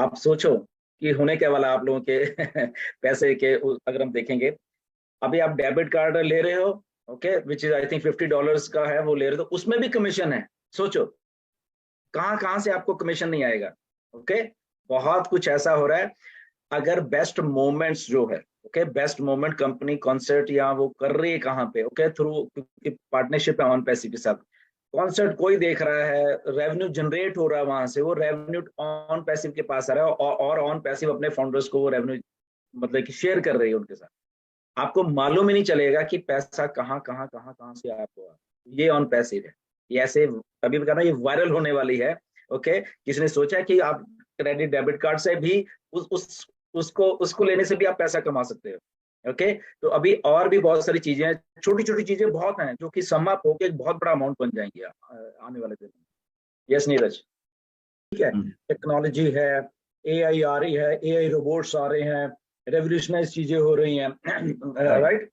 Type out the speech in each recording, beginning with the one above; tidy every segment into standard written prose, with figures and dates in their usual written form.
आप सोचो कि होने क्या वाला आप लोगों के पैसे के अगर हम देखेंगे, अभी आप डेबिट कार्ड ले रहे हो, okay, which is I think $50 का है, वो ले रहे हो, तो उसमें भी कमीशन है। सोचो कहाँ कहाँ से आपको कमीशन नहीं आएगा। ओके, बहुत कुछ ऐसा हो रहा है। अगर बेस्ट मोमेंट्स जो है, okay, best moment company concert या वो कर रही है कहाँ पे, ओके, थ्रू पार्टनरशिप है ऑन पैसिव के साथ। कॉन्सर्ट कोई देख रहा है, रेवेन्यू जनरेट हो रहा है वहां से, वो रेवेन्यू ऑन पैसिव के पास आ रहा है, और ऑन पैसिव अपने फाउंडर्स को वो रेवेन्यू मतलब कि शेयर कर रही है उनके साथ। आपको मालूम ही नहीं चलेगा कि पैसा कहाँ से आपको, ये ऑन पैसिव है। ये ऐसे अभी भी कहना, ये वायरल होने वाली है। ओके, किसी ने सोचा कि आप क्रेडिट डेबिट कार्ड से भी उसको उसको लेने से भी आप पैसा कमा सकते हो। ओके, तो अभी और भी बहुत सारी चीजें हैं, छोटी छोटी चीजें बहुत हैं जो कि सम अप होकर एक बहुत बड़ा अमाउंट बन जाएंगे आने वाले दिन में। यस नीरज, ठीक है। टेक्नोलॉजी है, एआई आ रही है, एआई रोबोट्स आ रहे हैं, रेवोल्यूशनाइज चीजें हो रही हैं, राइट।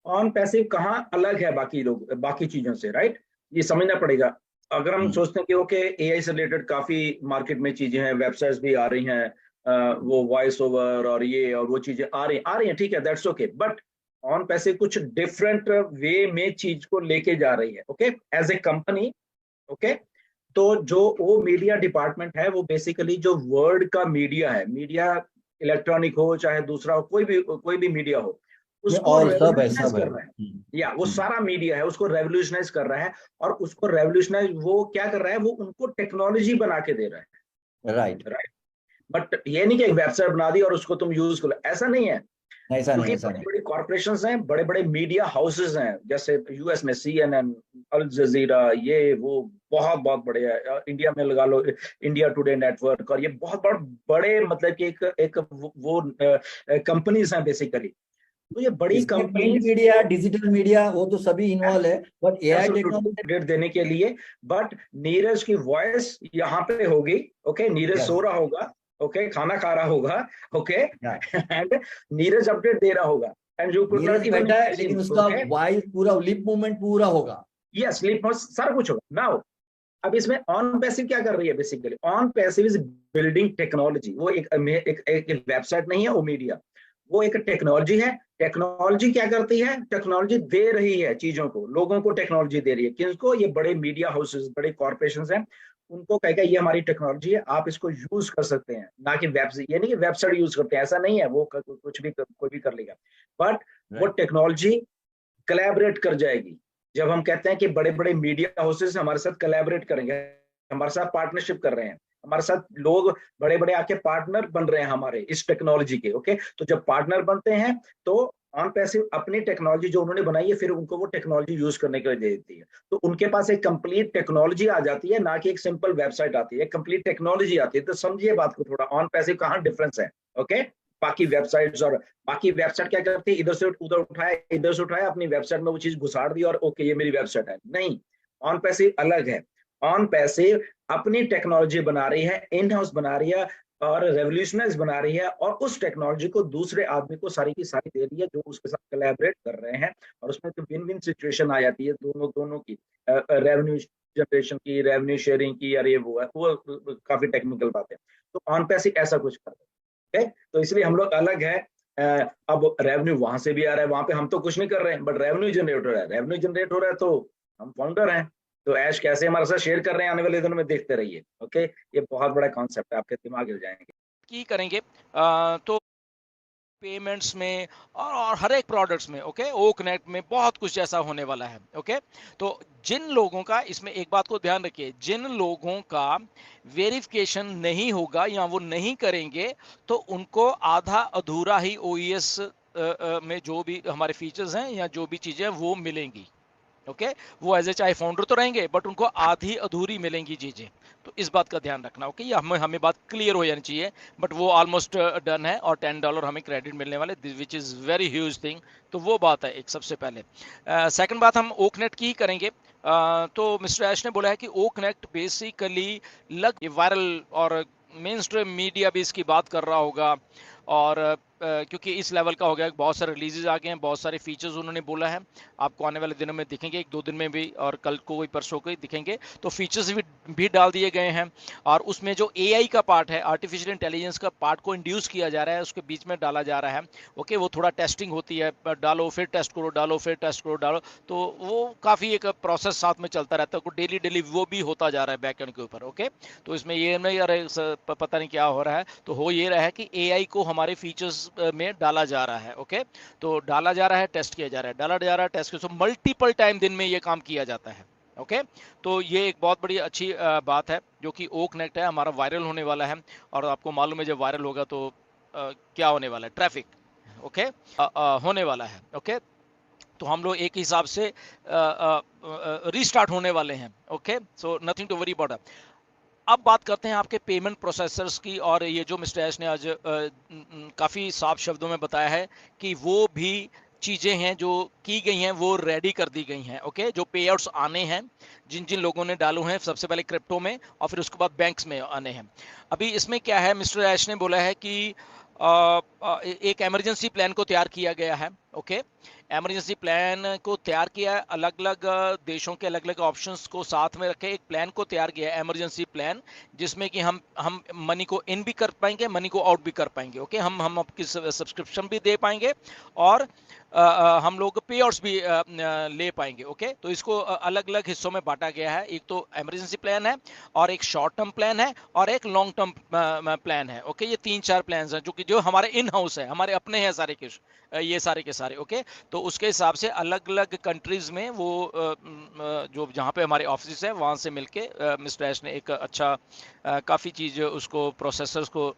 ऑन पैसिव कहाँ अलग है बाकी चीजों से, राइट, ये समझना पड़ेगा। अगर हम सोचते हैं कि ओके एआई से रिलेटेड काफी मार्केट में चीजें हैं, वेबसाइट्स भी आ रही हैं, वो वॉइस ओवर और ये और वो चीजें आ रही हैं, ठीक है, that's okay, but on passive कुछ डिफरेंट वे में चीज को लेके जा रही है। Okay, as a company, okay, तो जो वो मीडिया डिपार्टमेंट है, वो बेसिकली जो वर्ड का मीडिया है, मीडिया इलेक्ट्रॉनिक हो चाहे दूसरा हो, कोई भी मीडिया हो, उसको रेवोल्यूशनाइज कर रहा है। या वो सारा मीडिया है, उसको रेवोल्यूशनाइज कर रहा है, और उसको रेवोल्यूशनाइज वो क्या कर रहा है, वो उनको टेक्नोलॉजी बना के दे रहा है। राइट, बट ये नहीं कि एक वेबसाइट बना दी और उसको तुम यूज करो, ऐसा नहीं है। क्योंकि बड़ी बड़ी कॉर्पोरेशंस हैं, बड़े बड़े मीडिया हाउसेस हैं, जैसे यूएस में CNN, अल जजीरा, ये वो बहुत बहुत बड़े हैं। इंडिया में लगा लो इंडिया टुडे नेटवर्क, और ये बहुत बड़े मतलब कि एक वो कंपनीज हैं बेसिकली। तो ये बड़ी कंपनी मीडिया, डिजिटल मीडिया, वो तो सभी इन्वॉल्व है, बट एआई टेक्नोलॉजी देने के लिए। बट नीरज की वॉइस यहाँ पे होगी, ओके, नीरज सो रहा होगा, ओके, खाना खा रहा होगा, ओके, एंड नीरज अपडेट दे रहा होगा, and you could not even, लेकिन उसका वॉइस पूरा लिप मूवमेंट पूरा होगा। यस, लिप सारा कुछ होगा। नाउ अब इसमें ऑन पैसिव क्या कर रही है, basically on passive is building technology. वो एक वेबसाइट नहीं है, वो मीडिया, वो एक टेक्नोलॉजी है। टेक्नोलॉजी क्या करती है, टेक्नोलॉजी दे रही है चीजों को, लोगों को टेक्नोलॉजी दे रही है। किसको, ये बड़े मीडिया हाउसेस, बड़े कॉर्पोरेशंस हैं, उनको कहेगा ये हमारी टेक्नोलॉजी है, आप इसको यूज कर सकते हैं। ना कि वेबसाइट, ये नहीं कि वेबसाइट यूज करते हैं, ऐसा नहीं है, वो कुछ भी कोई भी कर लेगा, बट वो टेक्नोलॉजी कोलैबोरेट कर जाएगी। जब हम कहते हैं कि बड़े बड़े मीडिया हाउसेस हमारे साथ कोलैबोरेट करेंगे, हमारे साथ पार्टनरशिप कर रहे हैं, हमारे साथ लोग बड़े बड़े आके पार्टनर बन रहे हैं हमारे इस टेक्नोलॉजी के, ओके, तो जब पार्टनर बनते हैं तो ऑन पैसिव अपनी टेक्नोलॉजी जो उन्होंने बनाई है, फिर उनको वो टेक्नोलॉजी यूज करने के लिए दे देती है। तो उनके पास एक कंप्लीट टेक्नोलॉजी आ जाती है, ना कि एक सिंपल वेबसाइट आती है, कंप्लीट टेक्नोलॉजी आती है। तो समझिए बात को थोड़ा, ऑन पैसिव कहाँ डिफरेंस है। ओके, बाकी वेबसाइट्स और बाकी वेबसाइट क्या करती है, इधर से उधर उठाया, इधर से उठाया, अपनी वेबसाइट में वो चीज घुसाड़ दी और ओके ये मेरी वेबसाइट है। नहीं, ऑन पैसिव अलग है। ऑन पैसिव अपनी टेक्नोलॉजी बना रही है, इन हाउस बना रही है, और रेवोल्यूशनाइज बना रही है, और उस टेक्नोलॉजी को दूसरे आदमी को सारी की सारी दे रही है जो उसके साथ कोलैबोरेट कर रहे हैं। और उसमें तो विन विन सिचुएशन आ जाती है दोनों की, रेवेन्यू जनरेशन की, रेवेन्यू शेयरिंग की, और ये वो है, वो काफी टेक्निकल बात है। तो ऑन पैसिव ऐसा कुछ कर रहे हैं, तो इसलिए हम लोग अलग है। अब रेवेन्यू वहां से भी आ रहा है, वहां पे हम तो कुछ नहीं कर रहे हैं, बट रेवेन्यू जनरेट हो रहा है, रेवेन्यू जनरेट हो रहा है, तो हम फाउंडर हैं, तो ऐश कैसे हमारे साथ शेयर कर रहे हैं आने वाले दिनों में, देखते रहिए। ओके, ये बहुत बड़ा कॉन्सेप्ट है, आपके दिमाग हिल जाएंगे की करेंगे। तो पेमेंट्स में और हर एक प्रोडक्ट्स में, ओके, ओ कनेक्ट में बहुत कुछ ऐसा होने वाला है। ओके, तो जिन लोगों का, इसमें एक बात को ध्यान रखिए, जिन लोगों का वेरिफिकेशन नहीं होगा या वो नहीं करेंगे, तो उनको आधा अधूरा ही OES में जो भी हमारे फीचर्स हैं या जो भी चीजें वो मिलेंगी। ओके, वो एज ए चाहे फाउंडर तो रहेंगे, बट उनको आधी अधूरी मिलेंगी चीजें। तो इस बात का ध्यान रखना। ओके, ये हमें बात क्लियर हो जानी चाहिए। बट वो ऑलमोस्ट डन है, और $10 हमें क्रेडिट मिलने वाले, which is very huge thing. तो वो बात है एक सबसे पहले। सेकंड बात हम ओ कनेक्ट की करेंगे। तो मिस्टर ऐश ने बोला है कि ओ कनेक्ट बेसिकली वायरल और मेन स्ट्रीम मीडिया भी इसकी बात कर रहा होगा, और क्योंकि इस लेवल का हो गया, बहुत सारे रिलीजेस आ गए हैं, बहुत सारे फीचर्स उन्होंने बोला है, आपको आने वाले दिनों में दिखेंगे, 1-2 दिन में भी, और कल को भी परसों को ही दिखेंगे। तो फीचर्स भी डाल दिए गए हैं, और उसमें जो एआई का पार्ट है, आर्टिफिशियल इंटेलिजेंस का पार्ट को इंड्यूस किया जा रहा है, उसके बीच में डाला जा रहा है। ओके, वो थोड़ा टेस्टिंग होती है, डालो फिर टेस्ट करो, डालो फिर टेस्ट करो, डालो, तो वो काफ़ी एक प्रोसेस साथ में चलता रहता है, डेली डेली वो भी होता जा रहा है बैकएंड के ऊपर। ओके, तो इसमें ये नहीं अरे पता नहीं क्या हो रहा है, तो हो ये रहा है कि एआई को हमारे फीचर्स में डाला जा रहा है। ओके, तो डाला जा रहा है, टेस्ट किया जा रहा है, डाला जा रहा है, टेस्ट किया, मल्टीपल टाइम दिन में ये काम किया जाता है। ओके, तो ये एक बहुत बड़ी अच्छी बात है, जो कि ओ कनेक्ट है हमारा वायरल होने वाला है, और आपको मालूम है जब वायरल होगा तो क्या होने वाला है, ट्रैफिक, ओके, होने वाला है। ओके, तो हम लोग एक हिसाब से रीस्टार्ट होने वाले हैं। Okay, so nothing to worry about. अब बात करते हैं आपके पेमेंट प्रोसेसर्स की, और ये जो मिस्टर एश ने आज काफ़ी साफ शब्दों में बताया है कि वो भी चीज़ें हैं जो की गई हैं, वो रेडी कर दी गई हैं। ओके, जो पे आउट्स आने हैं, जिन जिन लोगों ने डालू हैं, सबसे पहले क्रिप्टो में और फिर उसके बाद बैंक्स में आने हैं। अभी इसमें क्या है, मिस्टर एश ने बोला है कि एक इमरजेंसी प्लान को तैयार किया गया है। ओके, इमरजेंसी प्लान को तैयार किया है, अलग अलग देशों के अलग अलग ऑप्शंस को साथ में रखे एक प्लान को तैयार किया है, इमरजेंसी प्लान, जिसमें कि हम मनी को इन भी कर पाएंगे, मनी को आउट भी कर पाएंगे। ओके, हम आपकी सब्सक्रिप्शन भी दे पाएंगे, और हम लोग पे आउट्स भी ले पाएंगे। ओके, तो इसको अलग अलग हिस्सों में बांटा गया है, एक तो इमरजेंसी प्लान है, और एक शॉर्ट टर्म प्लान है, और एक लॉन्ग टर्म प्लान है। ओके, ये 3-4 प्लान हैं जो हमारे इन हाउस है, हमारे अपने हैं सारे के ये सारे के सारे। ओके, तो उसके हिसाब से अलग अलग कंट्रीज में वो जो जहाँ पे हमारे ऑफिस है वहाँ से मिलके मिस्टर एश ने एक अच्छा काफ़ी चीज़ उसको प्रोसेसर्स को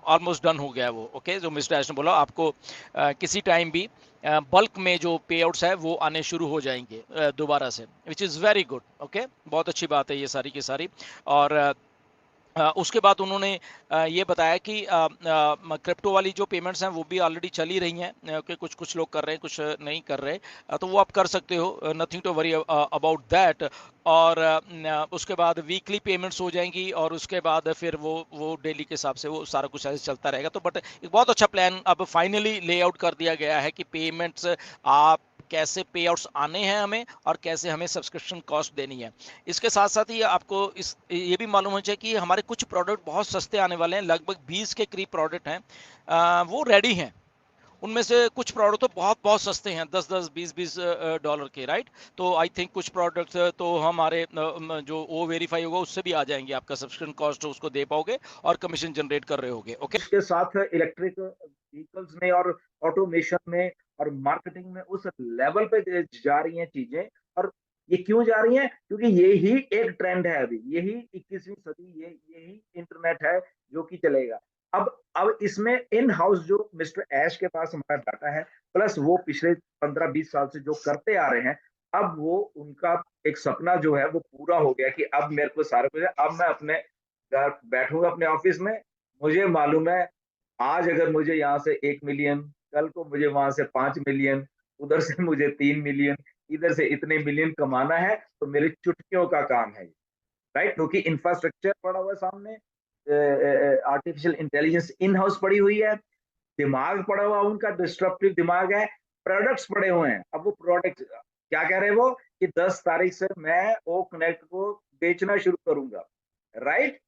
ऑलमोस्ट डन हो गया है वो। ओके, जो मिस्टर एश ने बोला आपको किसी टाइम भी बल्क में जो पे आउट्स है वो आने शुरू हो जाएंगे दोबारा से, which is very good. Okay, बहुत अच्छी बात है ये सारी की सारी। और उसके बाद उन्होंने ये बताया कि क्रिप्टो वाली जो पेमेंट्स हैं वो भी ऑलरेडी चली रही हैं, कि कुछ कुछ लोग कर रहे हैं, कुछ नहीं कर रहे, तो वो आप कर सकते हो, nothing to worry about that. और उसके बाद वीकली पेमेंट्स हो जाएंगी, और उसके बाद फिर वो डेली के हिसाब से वो सारा कुछ ऐसे चलता रहेगा। तो बट एक बहुत अच्छा प्लान अब फाइनली लेआउट कर दिया गया है कि पेमेंट्स आप कैसे पे आउट्स आने हैं हमें, और कैसे हमें सब्सक्रिप्शन कॉस्ट देनी है। इसके साथ साथ ही आपको ये भी मालूम हो जाए कि हमारे कुछ प्रोडक्ट बहुत सस्ते आने वाले हैं, लगभग 20 के करीब प्रोडक्ट हैं, वो रेडी हैं। उनमें से कुछ प्रोडक्ट तो बहुत बहुत सस्ते हैं, 10-10 20-20 डॉलर के, राइट। तो आई थिंक कुछ प्रोडक्ट्स तो हमारे जो वो वेरीफाई होगा उससे भी आ जाएंगे, आपका सब्सक्रिप्शन कॉस्ट उसको दे पाओगे और कमीशन जनरेट कर रहे होगे। ओके, इसके साथ इलेक्ट्रिक व्हीकल्स में और ऑटोमेशन में और मार्केटिंग में उस लेवल पे जा रही हैं चीजें। और ये क्यों जा रही हैं? क्योंकि यही एक ट्रेंड है, अभी यही 21वीं सदी, यही इंटरनेट है जो कि चलेगा। अब इसमें इन हाउस जो मिस्टर ऐश के पास हमारा डाटा है, प्लस वो पिछले 15-20 साल से जो करते आ रहे हैं, अब वो उनका एक सपना जो है वो पूरा हो गया कि अब मेरे को सारा कुछ है। अब मैं अपने घर बैठूंगा अपने ऑफिस में, मुझे मालूम है आज अगर मुझे यहाँ से 1 मिलियन, कल को मुझे वहां से 5 मिलियन, उधर से मुझे 3 मिलियन, इधर से इतने मिलियन कमाना है, तो मेरी चुटकियों का काम है, राइट। क्योंकि इंफ्रास्ट्रक्चर पड़ा हुआ है सामने, आर्टिफिशियल इंटेलिजेंस इन हाउस पड़ी हुई है, दिमाग पड़ा हुआ उनका डिस्ट्रप्टिव दिमाग है, प्रोडक्ट्स पड़े हुए हैं। अब वो प्रोडक्ट क्या कह रहे हैं वो कि 10 तारीख से मैं ओ कनेक्ट को बेचना शुरू करूंगा, राइट।